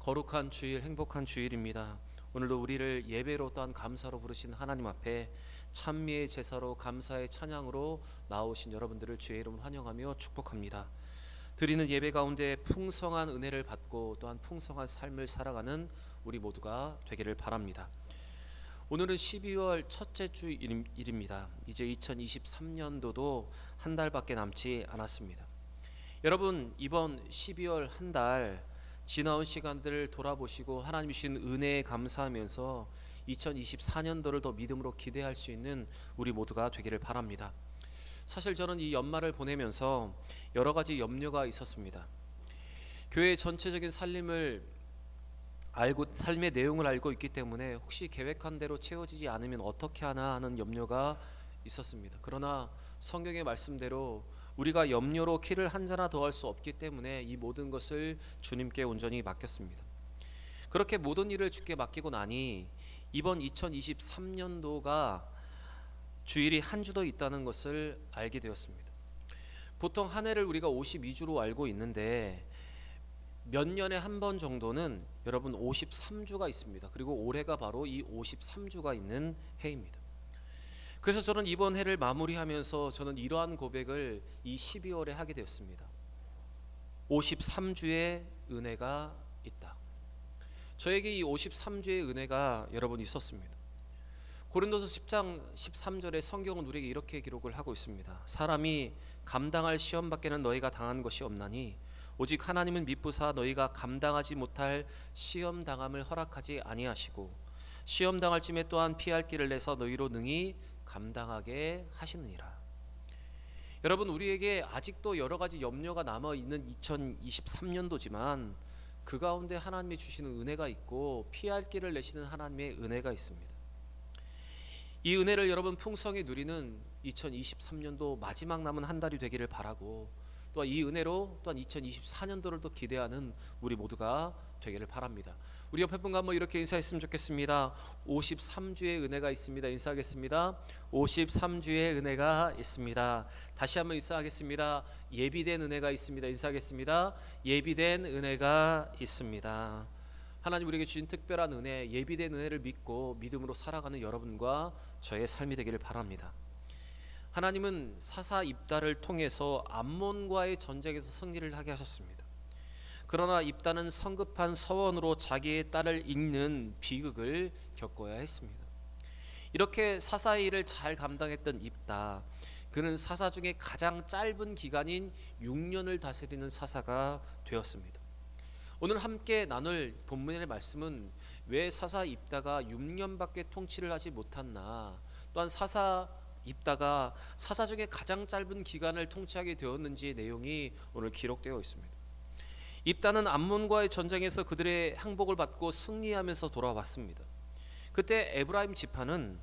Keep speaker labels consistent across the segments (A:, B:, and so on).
A: 거룩한 주일, 행복한 주일입니다. 오늘도 우리를 예배로 또한 감사로 부르신 하나님 앞에 찬미의 제사로 감사의 찬양으로 나오신 여러분들을 주의 이름 환영하며 축복합니다. 드리는 예배 가운데 풍성한 은혜를 받고 또한 풍성한 삶을 살아가는 우리 모두가 되기를 바랍니다. 오늘은 12월 첫째 주일입니다. 이제 2023년도도 한 달밖에 남지 않았습니다. 여러분, 이번 12월 한 달 지나온 시간들을 돌아보시고 하나님 주신 은혜에 감사하면서 2024년도를 더 믿음으로 기대할 수 있는 우리 모두가 되기를 바랍니다. 사실 저는 이 연말을 보내면서 여러 가지 염려가 있었습니다. 교회의 전체적인 삶의 내용을 알고 있기 때문에 혹시 계획한 대로 채워지지 않으면 어떻게 하나 하는 염려가 있었습니다. 그러나 성경의 말씀대로 우리가 염려로 키를 한 자나 더할 수 없기 때문에 이 모든 것을 주님께 온전히 맡겼습니다. 그렇게 모든 일을 주께 맡기고 나니 이번 2023년도가 주일이 한 주 더 있다는 것을 알게 되었습니다. 보통 한 해를 우리가 52주로 알고 있는데 몇 년에 한 번 정도는 여러분 53주가 있습니다. 그리고 올해가 바로 이 53주가 있는 해입니다. 그래서 저는 이번 해를 마무리하면서 저는 이러한 고백을 이 12월에 하게 되었습니다. 53주의 은혜가 있다. 저에게 이 53주의 은혜가 여러분 있었습니다. 고린도서 10장 13절에 성경은 우리에게 이렇게 기록을 하고 있습니다. 사람이 감당할 시험 밖에는 너희가 당한 것이 없나니 오직 하나님은 미쁘사 너희가 감당하지 못할 시험 당함을 허락하지 아니하시고 시험 당할 쯤에 또한 피할 길을 내서 너희로 능히 감당하게 하시느니라. 여러분, 우리에게 아직도 여러 가지 염려가 남아 있는 2023년도지만 그 가운데 하나님이 주시는 은혜가 있고 피할 길을 내시는 하나님의 은혜가 있습니다. 이 은혜를 여러분 풍성히 누리는 2023년도 마지막 남은 한 달이 되기를 바라고 또한 이 은혜로 또한 2024년도를 또 기대하는 우리 모두가 되기를 바랍니다. 우리 옆에 분과 한번 이렇게 인사했으면 좋겠습니다. 53주의 은혜가 있습니다. 인사하겠습니다. 53주의 은혜가 있습니다. 다시 한번 인사하겠습니다. 예비된 은혜가 있습니다. 인사하겠습니다. 예비된 은혜가 있습니다. 하나님 우리에게 주신 특별한 은혜, 예비된 은혜를 믿고 믿음으로 살아가는 여러분과 저의 삶이 되기를 바랍니다. 하나님은 사사 입다를 통해서 암몬과의 전쟁에서 승리를 하게 하셨습니다. 그러나 입다는 성급한 서원으로 자기의 딸을 잃는 비극을 겪어야 했습니다. 이렇게 사사의 일을 잘 감당했던 입다, 그는 사사 중에 가장 짧은 기간인 6년을 다스리는 사사가 되었습니다. 오늘 함께 나눌 본문의 말씀은 왜 사사 입다가 6년밖에 통치를 하지 못했나, 또한 사사 입다가 사사 중에 가장 짧은 기간을 통치하게 되었는지의 내용이 오늘 기록되어 있습니다. 입다는 암몬과의 전쟁에서 그들의 항복을 받고 승리하면서 돌아왔습니다. 그때 에브라임 지파는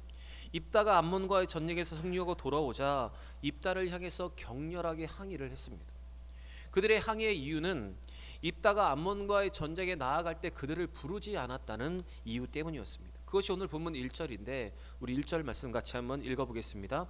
A: 입다가 암몬과의 전쟁에서 승리하고 돌아오자 입다를 향해서 격렬하게 항의를 했습니다. 그들의 항의의 이유는 입다가 암몬과의 전쟁에 나아갈 때 그들을 부르지 않았다는 이유 때문이었습니다. 그것이 오늘 본문 1절인데 우리 1절 말씀 같이 한번 읽어보겠습니다.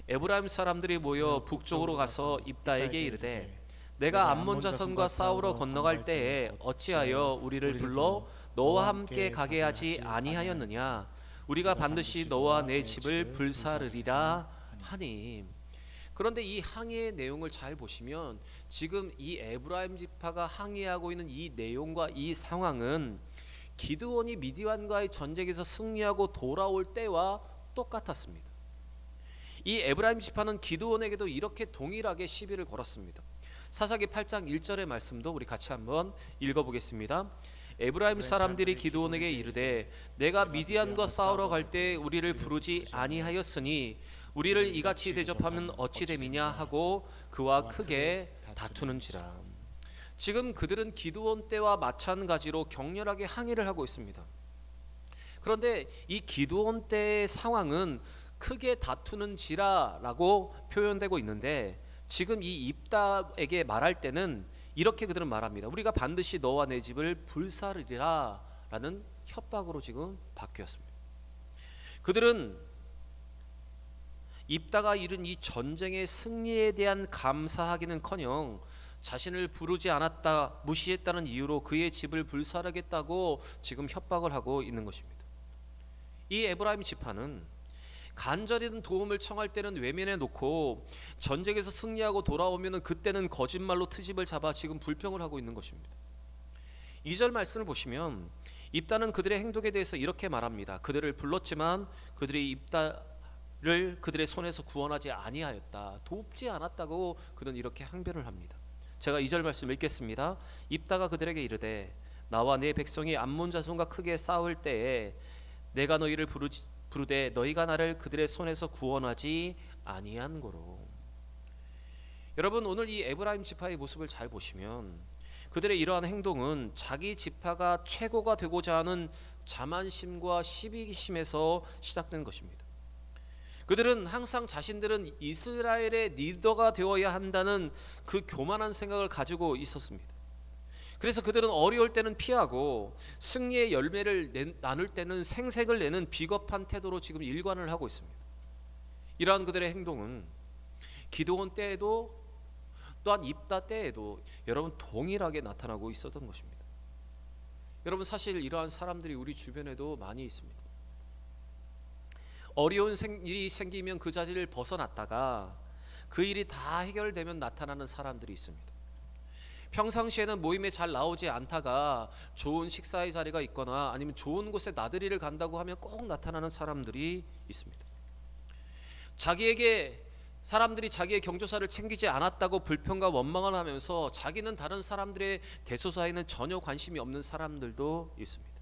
A: 에브라임 사람들이 모여 북쪽으로 가서 입다에게 이르되 내가 암몬 자손과 싸우러 건너갈 때에 어찌하여 우리를 불러 너와 함께 가게 하지 아니하였느냐? 우리가 반드시 너와 내 집을 불사르리라 하니. 그런데 이 항의의 내용을 잘 보시면 지금 이 에브라임 지파가 항의하고 있는 이 내용과 이 상황은 기드온이 미디안과의 전쟁에서 승리하고 돌아올 때와 똑같았습니다. 이 에브라임 지파는 기드온에게도 이렇게 동일하게 시비를 걸었습니다. 사사기 8장 1절의 말씀도 우리 같이 한번 읽어보겠습니다. 에브라임 사람들이 기드온에게 이르되 내가 미디안과 싸우러 갈 때 우리를 부르지 아니하였으니 우리를 이같이 대접하면 어찌 됨이냐 하고 그와 크게 다투는지라. 지금 그들은 기드온 때와 마찬가지로 격렬하게 항의를 하고 있습니다. 그런데 이 기드온 때의 상황은 크게 다투는지라라고 표현되고 있는데 지금 이 입다에게 말할 때는 이렇게 그들은 말합니다. 우리가 반드시 너와 내 집을 불사르리라 라는 협박으로 지금 바뀌었습니다. 그들은 입다가 이룬 이 전쟁의 승리에 대한 감사하기는커녕 자신을 부르지 않았다, 무시했다는 이유로 그의 집을 불살하겠다고 지금 협박을 하고 있는 것입니다. 이 에브라임 지파는 간절히 도움을 청할 때는 외면해 놓고 전쟁에서 승리하고 돌아오면 그때는 거짓말로 트집을 잡아 지금 불평을 하고 있는 것입니다. 2절 말씀을 보시면 입다는 그들의 행동에 대해서 이렇게 말합니다. 그들을 불렀지만 그들이 입다를 그들의 손에서 구원하지 아니하였다. 돕지 않았다고 그는 이렇게 항변을 합니다. 제가 2절 말씀 읽겠습니다. 입다가 그들에게 이르되 나와 내 백성이 암몬 자손과 크게 싸울 때에 내가 너희를 부르되 너희가 나를 그들의 손에서 구원하지 아니한 고로. 여러분, 오늘 이 에브라임 지파의 모습을 잘 보시면 그들의 이러한 행동은 자기 지파가 최고가 되고자 하는 자만심과 시비심에서 시작된 것입니다. 그들은 항상 자신들은 이스라엘의 리더가 되어야 한다는 그 교만한 생각을 가지고 있었습니다. 그래서 그들은 어려울 때는 피하고 승리의 열매를 나눌 때는 생색을 내는 비겁한 태도로 지금 일관을 하고 있습니다. 이러한 그들의 행동은 기드온 때에도 또한 입다 때에도 여러분 동일하게 나타나고 있었던 것입니다. 여러분, 사실 이러한 사람들이 우리 주변에도 많이 있습니다. 어려운 일이 생기면 그 자리를 벗어났다가 그 일이 다 해결되면 나타나는 사람들이 있습니다. 평상시에는 모임에 잘 나오지 않다가 좋은 식사의 자리가 있거나 아니면 좋은 곳에 나들이를 간다고 하면 꼭 나타나는 사람들이 있습니다. 사람들이 자기의 경조사를 챙기지 않았다고 불평과 원망을 하면서 자기는 다른 사람들의 대소사에는 전혀 관심이 없는 사람들도 있습니다.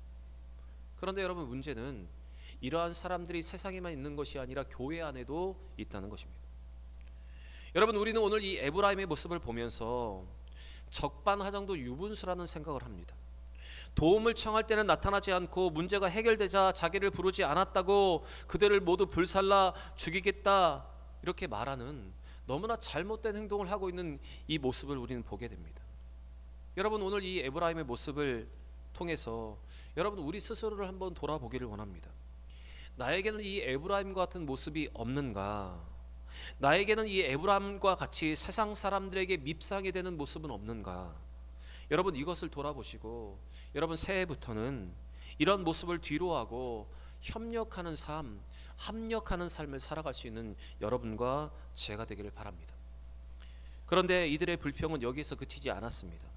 A: 그런데 여러분, 문제는 이러한 사람들이 세상에만 있는 것이 아니라 교회 안에도 있다는 것입니다. 여러분, 우리는 오늘 이 에브라임의 모습을 보면서 적반하장도 유분수라는 생각을 합니다. 도움을 청할 때는 나타나지 않고 문제가 해결되자 자기를 부르지 않았다고 그들을 모두 불살라 죽이겠다 이렇게 말하는 너무나 잘못된 행동을 하고 있는 이 모습을 우리는 보게 됩니다. 여러분, 오늘 이 에브라임의 모습을 통해서 여러분 우리 스스로를 한번 돌아보기를 원합니다. 나에게는 이 에브라임과 같은 모습이 없는가? 나에게는 이 에브라임과 같이 세상 사람들에게 밉상이 되는 모습은 없는가? 여러분, 이것을 돌아보시고 여러분 새해부터는 이런 모습을 뒤로하고 협력하는 삶, 합력하는 삶을 살아갈 수 있는 여러분과 제가 되기를 바랍니다. 그런데 이들의 불평은 여기서 그치지 않았습니다.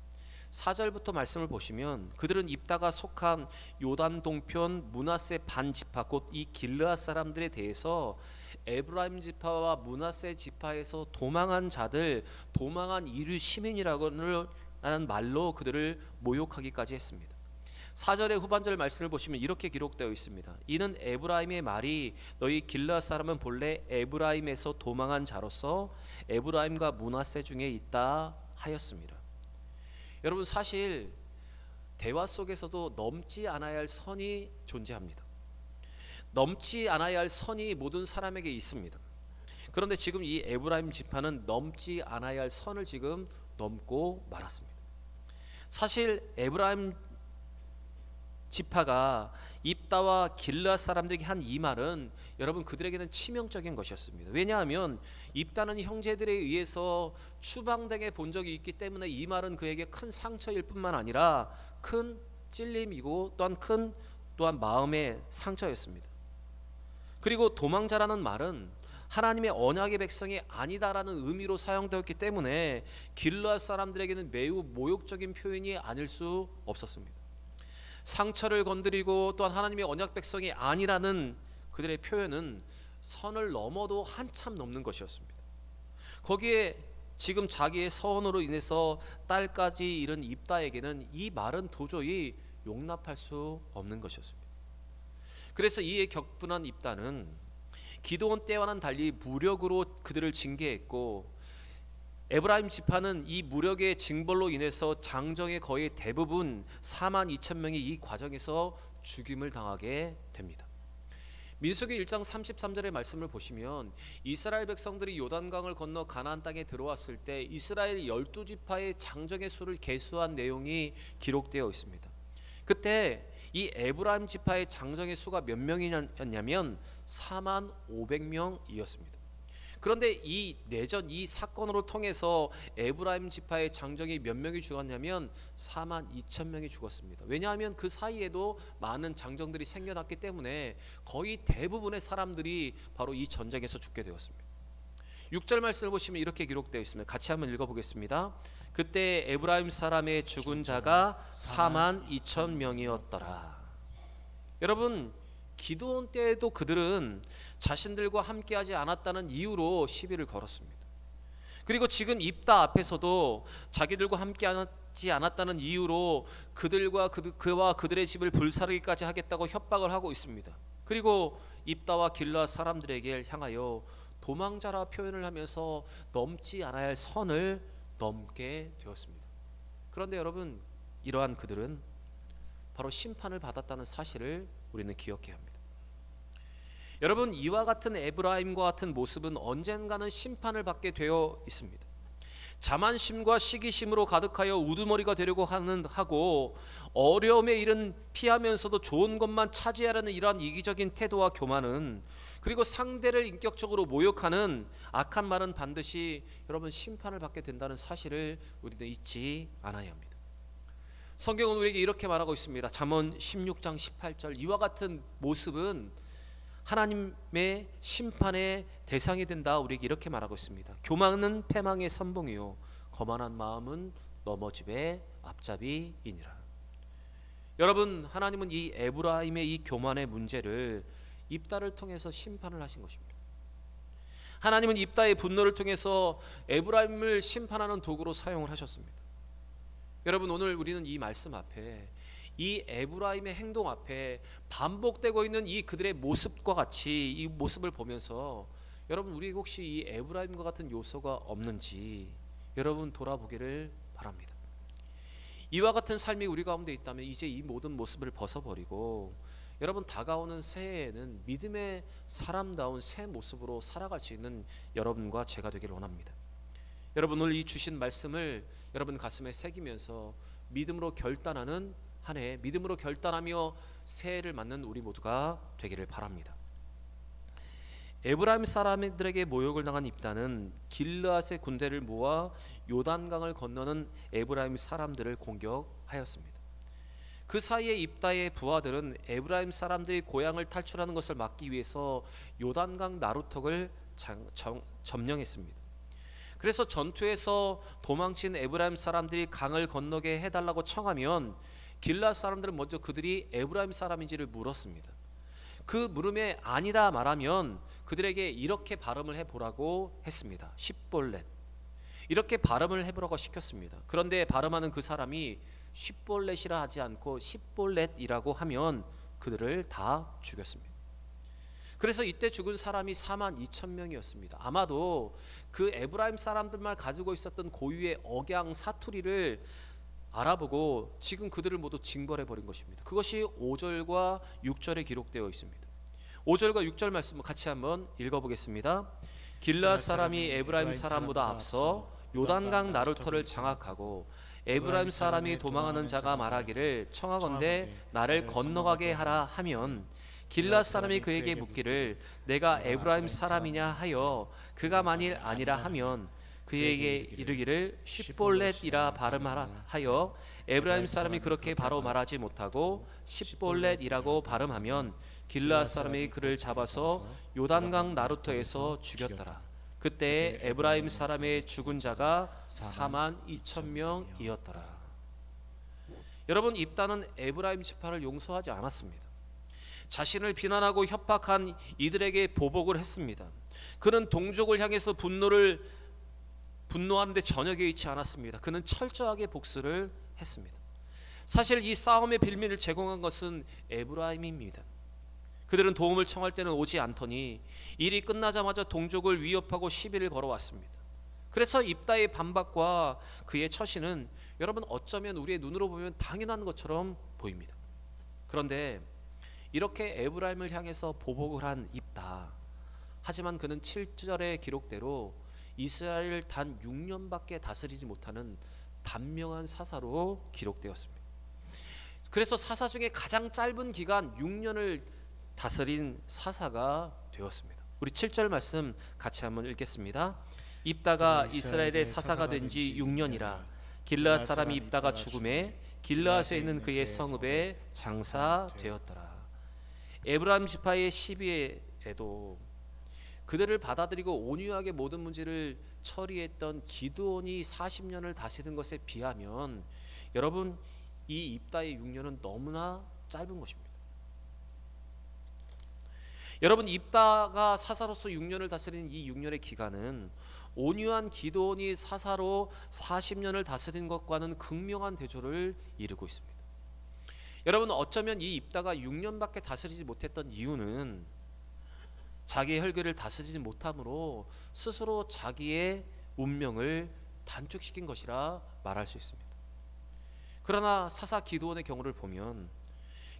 A: 4절부터 말씀을 보시면 그들은 입다가 속한 요단 동편 므낫세 반 지파 곧 이 길르앗 사람들에 대해서 에브라임 지파와 므낫세 지파에서 도망한 자들, 도망한 이류 시민이라는 말로 그들을 모욕하기까지 했습니다. 4절의 후반절 말씀을 보시면 이렇게 기록되어 있습니다. 이는 에브라임의 말이 너희 길르앗 사람은 본래 에브라임에서 도망한 자로서 에브라임과 므낫세 중에 있다 하였습니다. 여러분, 사실 대화 속에서도 넘지 않아야 할 선이 존재합니다. 넘지 않아야 할 선이 모든 사람에게 있습니다. 그런데 지금 이 에브라임 지파는 넘지 않아야 할 선을 지금 넘고 말았습니다. 사실 에브라임 지파가 입다와 길르앗 사람들에게 한 이 말은 여러분 그들에게는 치명적인 것이었습니다. 왜냐하면 입다는 형제들에 의해서 추방당해 본 적이 있기 때문에 이 말은 그에게 큰 상처일 뿐만 아니라 큰 찔림이고 또한 마음의 상처였습니다. 그리고 도망자라는 말은 하나님의 언약의 백성이 아니다라는 의미로 사용되었기 때문에 길르앗 사람들에게는 매우 모욕적인 표현이 아닐 수 없었습니다. 상처를 건드리고 또한 하나님의 언약 백성이 아니라는 그들의 표현은 선을 넘어도 한참 넘는 것이었습니다. 거기에 지금 자기의 서원으로 인해서 딸까지 잃은 입다에게는 이 말은 도저히 용납할 수 없는 것이었습니다. 그래서 이에 격분한 입다는 기드온 때와는 달리 무력으로 그들을 징계했고, 에브라임 지파는 이 무력의 징벌로 인해서 장정의 거의 대부분 4만 2천 명이 이 과정에서 죽임을 당하게 됩니다. 민수기 1장 33절의 말씀을 보시면 이스라엘 백성들이 요단강을 건너 가나안 땅에 들어왔을 때 이스라엘 12지파의 장정의 수를 계수한 내용이 기록되어 있습니다. 그때 이 에브라임 지파의 장정의 수가 몇 명이었냐면 4만 500명이었습니다. 그런데 이 내전 이 사건으로 통해서 에브라임 지파의 장정이 몇 명이 죽었냐면 4만 2천 명이 죽었습니다. 왜냐하면 그 사이에도 많은 장정들이 생겨났기 때문에 거의 대부분의 사람들이 바로 이 전쟁에서 죽게 되었습니다. 6절 말씀을 보시면 이렇게 기록되어 있습니다. 같이 한번 읽어보겠습니다. 그때 에브라임 사람의 죽은 자가 4만 2천 명이었더라. 여러분, 기드온 때에도 그들은 자신들과 함께하지 않았다는 이유로 시비를 걸었습니다. 그리고 지금 입다 앞에서도 자기들과 함께하지 않았다는 이유로 그와 그들의 집을 불사르기까지 하겠다고 협박을 하고 있습니다. 그리고 입다와 길라 사람들에게 향하여 도망자라 표현을 하면서 넘지 않아야 할 선을 넘게 되었습니다. 그런데 여러분, 이러한 그들은 바로 심판을 받았다는 사실을 우리는 기억해야 합니다. 여러분, 이와 같은 에브라임과 같은 모습은 언젠가는 심판을 받게 되어 있습니다. 자만심과 시기심으로 가득하여 우두머리가 되려고 하고 어려움에 일은 피하면서도 좋은 것만 차지하려는 이러한 이기적인 태도와 교만은, 그리고 상대를 인격적으로 모욕하는 악한 말은 반드시 여러분 심판을 받게 된다는 사실을 우리는 잊지 않아야 합니다. 성경은 우리에게 이렇게 말하고 있습니다. 잠언 16장 18절, 이와 같은 모습은 하나님의 심판의 대상이 된다. 우리에게 이렇게 말하고 있습니다. 교만은 패망의 선봉이요 거만한 마음은 넘어짐의 앞잡이이니라. 여러분, 하나님은 이 에브라임의 이 교만의 문제를 입다를 통해서 심판을 하신 것입니다. 하나님은 입다의 분노를 통해서 에브라임을 심판하는 도구로 사용을 하셨습니다. 여러분, 오늘 우리는 이 말씀 앞에, 이 에브라임의 행동 앞에 반복되고 있는 이 그들의 모습과 같이 이 모습을 보면서 여러분, 우리 혹시 이 에브라임과 같은 요소가 없는지 여러분 돌아보기를 바랍니다. 이와 같은 삶이 우리 가운데 있다면 이제 이 모든 모습을 벗어버리고 여러분, 다가오는 새해에는 믿음의 사람다운 새 모습으로 살아갈 수 있는 여러분과 제가 되기를 원합니다. 여러분, 오늘 이 주신 말씀을 여러분 가슴에 새기면서 믿음으로 결단하는 한 해, 믿음으로 결단하며 새해를 맞는 우리 모두가 되기를 바랍니다. 에브라임 사람들에게 모욕을 당한 입다는 길르앗의 군대를 모아 요단강을 건너는 에브라임 사람들을 공격하였습니다. 그 사이에 입다의 부하들은 에브라임 사람들이 고향을 탈출하는 것을 막기 위해서 요단강 나루턱을 점령했습니다. 그래서 전투에서 도망친 에브라임 사람들이 강을 건너게 해달라고 청하면 길르앗 사람들은 먼저 그들이 에브라임 사람인지를 물었습니다. 그 물음에 아니라 말하면 그들에게 이렇게 발음을 해보라고 했습니다. 십볼렛, 이렇게 발음을 해보라고 시켰습니다. 그런데 발음하는 그 사람이 십볼렛이라 하지 않고 십볼렛이라고 하면 그들을 다 죽였습니다. 그래서 이때 죽은 사람이 4만 2천 명이었습니다. 아마도 그 에브라임 사람들만 가지고 있었던 고유의 억양 사투리를 알아보고 지금 그들을 모두 징벌해버린 것입니다. 그것이 5절과 6절에 기록되어 있습니다. 5절과 6절 말씀을 같이 한번 읽어보겠습니다. 길르앗 사람이 에브라임 사람보다 앞서 요단강 나루터를 장악하고 에브라임 사람이 도망하는 자가 말하기를 청하건대 나를 건너가게 하라 하면 길르앗 사람이 그에게 묻기를 내가 에브라임 사람이냐 하여 그가 만일 아니라 하면 그에게 이르기를 십볼렛이라 발음하라 하여 에브라임 사람이 그렇게 바로 말하지 못하고 십볼렛이라고 발음하면 길르앗 사람이 그를 잡아서 요단강 나루터에서 죽였더라. 그때 에브라임 사람의 죽은 자가 4만 2천 명이었더라. 여러분, 입다는 에브라임 지파를 용서하지 않았습니다. 자신을 비난하고 협박한 이들에게 보복을 했습니다. 그는 동족을 향해서 분노하는데 전혀 개의치 않았습니다. 그는 철저하게 복수를 했습니다. 사실 이 싸움의 빌미를 제공한 것은 에브라임입니다. 그들은 도움을 청할 때는 오지 않더니 일이 끝나자마자 동족을 위협하고 시비를 걸어왔습니다. 그래서 입다의 반박과 그의 처신은 여러분 어쩌면 우리의 눈으로 보면 당연한 것처럼 보입니다. 그런데 이렇게 에브라임을 향해서 보복을 한 입다. 하지만 그는 7절의 기록대로 이스라엘을 단 6년밖에 다스리지 못하는 단명한 사사로 기록되었습니다. 그래서 사사 중에 가장 짧은 기간 6년을 다스린 사사가 되었습니다. 우리 7절 말씀 같이 한번 읽겠습니다. 입다가 이스라엘의 사사가 된 지 6년이라 길르앗 사람이 입다가 죽음에 길르앗에 있는 그의 성읍에 장사되었더라. 에브라임 지파의 시비에도 그들을 받아들이고 온유하게 모든 문제를 처리했던 기드온이 40년을 다스린 것에 비하면 여러분 이 입다의 6년은 너무나 짧은 것입니다. 여러분 입다가 사사로서 6년을 다스린 이 6년의 기간은 온유한 기드온이 사사로 40년을 다스린 것과는 극명한 대조를 이루고 있습니다. 여러분 어쩌면 이 입다가 6년밖에 다스리지 못했던 이유는 자기의 혈기를 다스리지 못함으로 스스로 자기의 운명을 단축시킨 것이라 말할 수 있습니다. 그러나 사사 기드온의 경우를 보면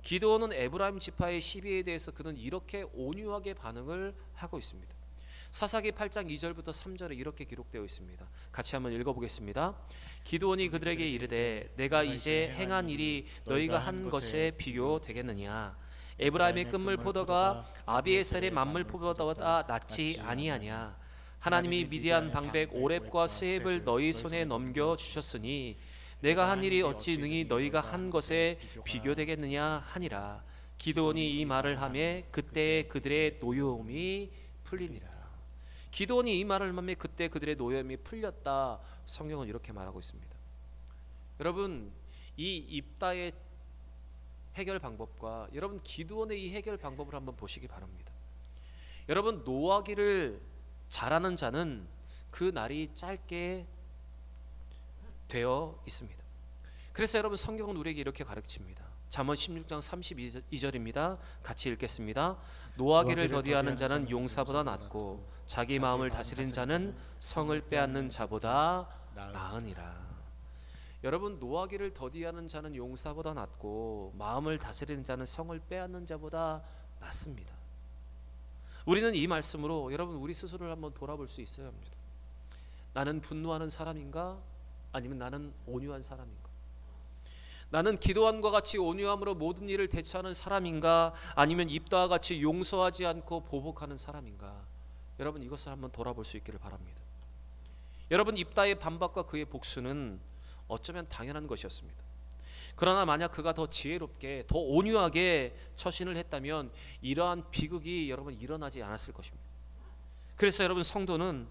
A: 기드온은 에브라임 지파의 시비에 대해서 그는 이렇게 온유하게 반응을 하고 있습니다. 사사기 8장 2절부터 3절에 이렇게 기록되어 있습니다. 같이 한번 읽어보겠습니다. 기드온이 그들에게 이르되 내가 이제 행한 일이 너희가 한 것에 비교되겠느냐? 에브라임의 끝물 포도가 아비에셀의 만물 포도보다 낫지 아니하냐? 하나님이 미디안 방백 오렙과 스웹을 너희 손에 넘겨 주셨으니 내가 한 일이 어찌 능히 너희가 한 것에 비교되겠느냐 하니라. 기드온이 이 말을 하매 그때 그들의 노여움이 풀리니라. 기드온이 이 말을 하매 그때 그들의 노여움이 풀렸다. 성경은 이렇게 말하고 있습니다. 여러분 이 입다의 해결 방법과 여러분 기드온의 이 해결 방법을 한번 보시기 바랍니다. 여러분 노하기를 잘하는 자는 그 날이 짧게 되어 있습니다. 그래서 여러분 성경은 우리에게 이렇게 가르칩니다. 잠언 16장 32절입니다. 같이 읽겠습니다. 노하기를 더디하는 자는 용사보다 낫고 자기 마음을 다스리는 자는 성을 빼앗는 자보다 나으니라. 여러분 노하기를 더디하는 자는 용사보다 낫고 마음을 다스리는 자는 성을 빼앗는 자보다 낫습니다. 우리는 이 말씀으로 여러분 우리 스스로를 한번 돌아볼 수 있어야 합니다. 나는 분노하는 사람인가? 아니면 나는 온유한 사람인가? 나는 기도함과 같이 온유함으로 모든 일을 대처하는 사람인가? 아니면 입다와 같이 용서하지 않고 보복하는 사람인가? 여러분 이것을 한번 돌아볼 수 있기를 바랍니다. 여러분 입다의 반박과 그의 복수는 어쩌면 당연한 것이었습니다. 그러나 만약 그가 더 지혜롭게 더 온유하게 처신을 했다면 이러한 비극이 여러분 일어나지 않았을 것입니다. 그래서 여러분 성도는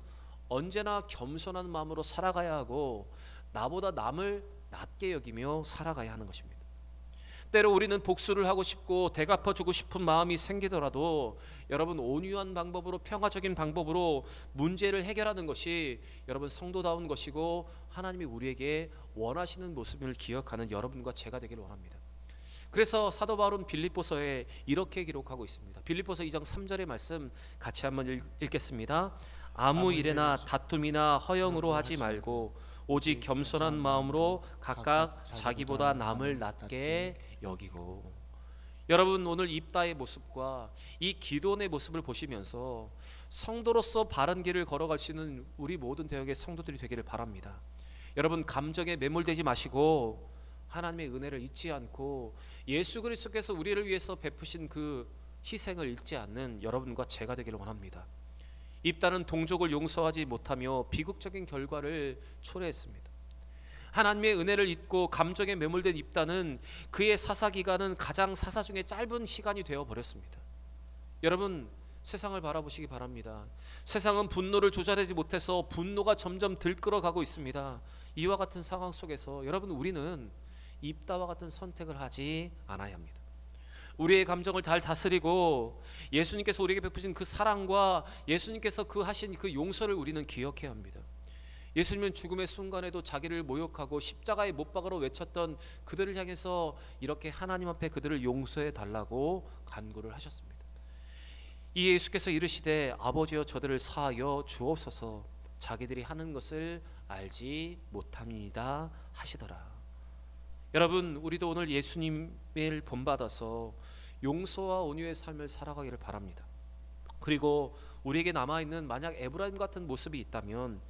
A: 언제나 겸손한 마음으로 살아가야 하고 나보다 남을 낮게 여기며 살아가야 하는 것입니다. 때로 우리는 복수를 하고 싶고 대갚아주고 싶은 마음이 생기더라도 여러분 온유한 방법으로 평화적인 방법으로 문제를 해결하는 것이 여러분 성도다운 것이고 하나님이 우리에게 원하시는 모습을 기억하는 여러분과 제가 되기를 원합니다. 그래서 사도 바울은 빌립보서에 이렇게 기록하고 있습니다. 빌립보서 2장 3절의 말씀 같이 한번 읽겠습니다. 아무 일에나 다툼이나 허영으로 하지 말고 오직 겸손한 마음으로 각각 자기보다 남을 낮게 여기고. 여러분 오늘 입다의 모습과 이 기드온의 모습을 보시면서 성도로서 바른 길을 걸어갈 수 있는 우리 모든 대역의 성도들이 되기를 바랍니다. 여러분 감정에 매몰되지 마시고 하나님의 은혜를 잊지 않고 예수 그리스도께서 우리를 위해서 베푸신 그 희생을 잊지 않는 여러분과 제가 되기를 원합니다. 입다는 동족을 용서하지 못하며 비극적인 결과를 초래했습니다. 하나님의 은혜를 잊고 감정에 매몰된 입다는 그의 사사기간은 가장 사사 중에 짧은 시간이 되어버렸습니다. 여러분 세상을 바라보시기 바랍니다. 세상은 분노를 조절하지 못해서 분노가 점점 들끓어가고 있습니다. 이와 같은 상황 속에서 여러분 우리는 입다와 같은 선택을 하지 않아야 합니다. 우리의 감정을 잘 다스리고 예수님께서 우리에게 베푸신 그 사랑과 예수님께서 그 하신 그 용서를 우리는 기억해야 합니다. 예수님은 죽음의 순간에도 자기를 모욕하고 십자가에 못 박으러 외쳤던 그들을 향해서 이렇게 하나님 앞에 그들을 용서해 달라고 간구를 하셨습니다. 이 예수께서 이르시되 아버지여 저들을 사하여 주옵소서 자기들이 하는 것을 알지 못함이니이다 하시더라. 여러분 우리도 오늘 예수님을 본받아서 용서와 온유의 삶을 살아가기를 바랍니다. 그리고 우리에게 남아있는 만약 에브라임 같은 모습이 있다면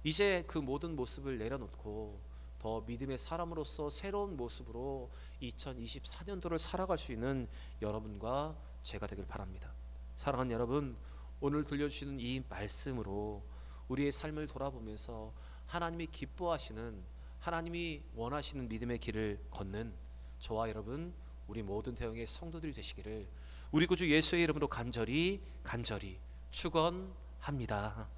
A: 이제 그 모든 모습을 내려놓고 더 믿음의 사람으로서 새로운 모습으로 2024년도를 살아갈 수 있는 여러분과 제가 되길 바랍니다. 사랑하는 여러분 오늘 들려주시는 이 말씀으로 우리의 삶을 돌아보면서 하나님이 기뻐하시는, 하나님이 원하시는 믿음의 길을 걷는 저와 여러분, 우리 모든 대형의 성도들이 되시기를 우리 구주 예수의 이름으로 간절히 축원합니다.